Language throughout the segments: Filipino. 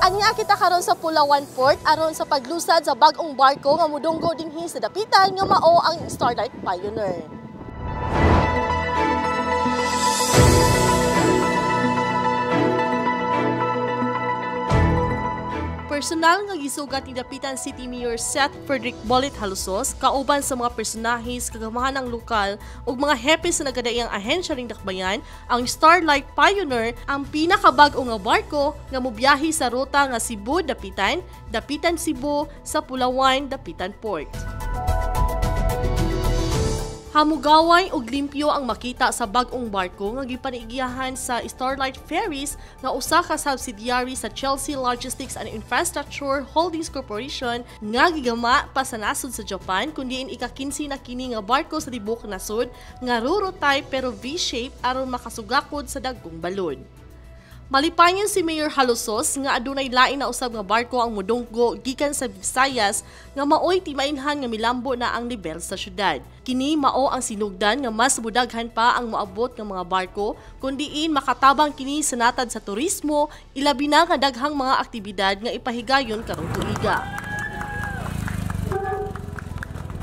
Ania kita karon sa Pulawan Port aron sa paglusad sa bag-ong barko nga modunggo dinhi sa dapitan nga mao ang Starlight Pioneer. Personal nga gisugat ni Dapitan City Mayor Seth Frederick Bolit Halusos kauban sa mga personahis kagamahan ng lokal ug mga hepe sa nagadaiyang ahensya ring dakbayan, ang Starlight Pioneer ang pinakabag-o nga barko nga mobiyahe sa ruta nga Cebu-Dapitan, Dapitan-Cebu sa Pulawan-Dapitan Port. Hamugaway ug limpyo ang makita sa bag-ong barko nga gipanigiyahan sa Starlight Ferries nga usa ka subsidiary sa Chelsea Logistics and Infrastructure Holdings Corporation nga gigama pa sa nasod sa Japan kundiin ika-15 na kini nga barko sa tibok nasod nga Ro-Ro type pero V-shape aron makasugakod sa dagkong balod. Malipayon si Mayor Halusos nga adunay lain na usab nga barko ang modunggo gikan sa Visayas nga maoy timainhan nga milambo na ang level sa syudad. Kini mao ang sinugdan nga mas budaghan pa ang moabot nga mga barko kundiin makatabang kini sa natad sa turismo ilabi na nga daghang mga aktibidad nga ipahigayon karong tuiga.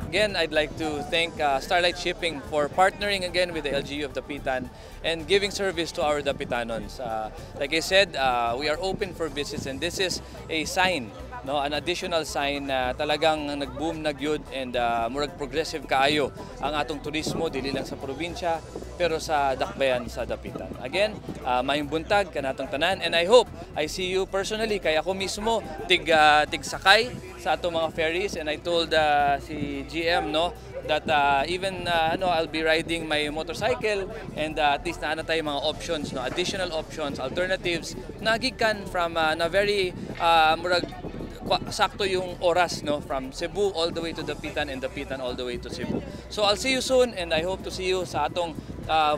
Again, I'd like to thank Starlight Shipping for partnering again with the LGU of Dapitan and giving service to our Dapitanons. Like I said, we are open for visits and this is a sign, no, an additional sign na talagang nag-boom na gyud and murag progressive kaayo ang atong turismo dili lang sa probinsya pero sa dakbayan sa Dapitan. Again, maayong buntag kanatong tanan and I hope I see you personally kay ako mismo tig sakay sa atong mga ferries and I told si GM no that even I'll be riding my motorcycle and at least na tayo mga options no, additional options, alternatives nagikan from na very murag sakto yung oras no, from Cebu all the way to Dapitan and Dapitan all the way to Cebu. So I'll see you soon and I hope to see you sa atong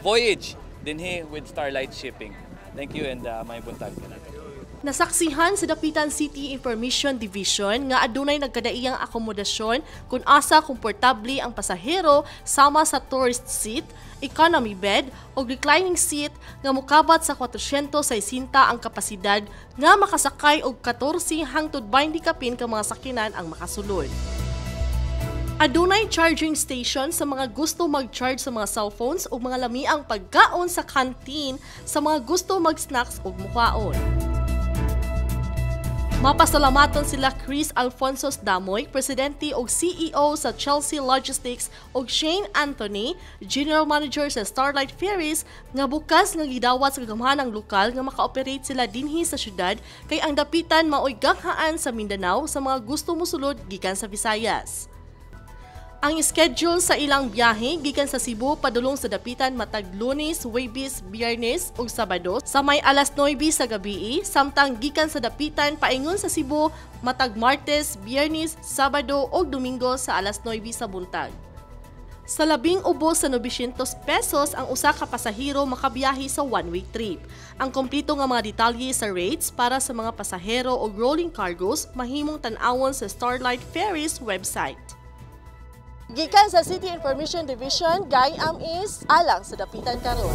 voyage dinhi with Starlight Shipping. Thank you and may buntag kanako. Nasaksihan sa Dapitan City Information Division nga adunay nagkadaiyang akomodasyon kung asa komportable ang pasahero sama sa tourist seat, economy bed o reclining seat nga mokabat sa 460 ang kapasidad nga makasakay og 14 hangtod 20 kapin ka mga sakyanan ang makasulod. Adunay charging station sa mga gusto mag-charge sa mga cellphones o mga lamiang pagkaon sa canteen sa mga gusto mag-snacks o mukhaon. Mapasalamaton sila Chris Alfonso Damoy, Presidente o CEO sa Chelsea Logistics o Shane Anthony, General Manager sa Starlight Ferries nga bukas nga gidawat sa kagamhanang lokal nga maka-operate sila dinhi sa syudad kay ang dapitan maoy ganghaan sa Mindanao sa mga gusto mosulod gikan sa Visayas. Ang schedule sa ilang biyahe gikan sa Cebu padulong sa dapitan matag Lunes, Huwebes, Biyernes ug Sabado sa may alas 9 sa gabii samtang gikan sa dapitan paingon sa Cebu matag Martes, Biyernes, Sabado ug Domingo sa alas 9 sa buntag. Sa labing ubos sa 900 pesos ang usa ka pasahero makabiyahe sa one-way trip. Ang kompleto nga mga detalye sa rates para sa mga pasahero o rolling cargos mahimong tan-awon sa Starlight Ferries website. Gikan sa City Information Division, gayam is alang sa Dapitan karon.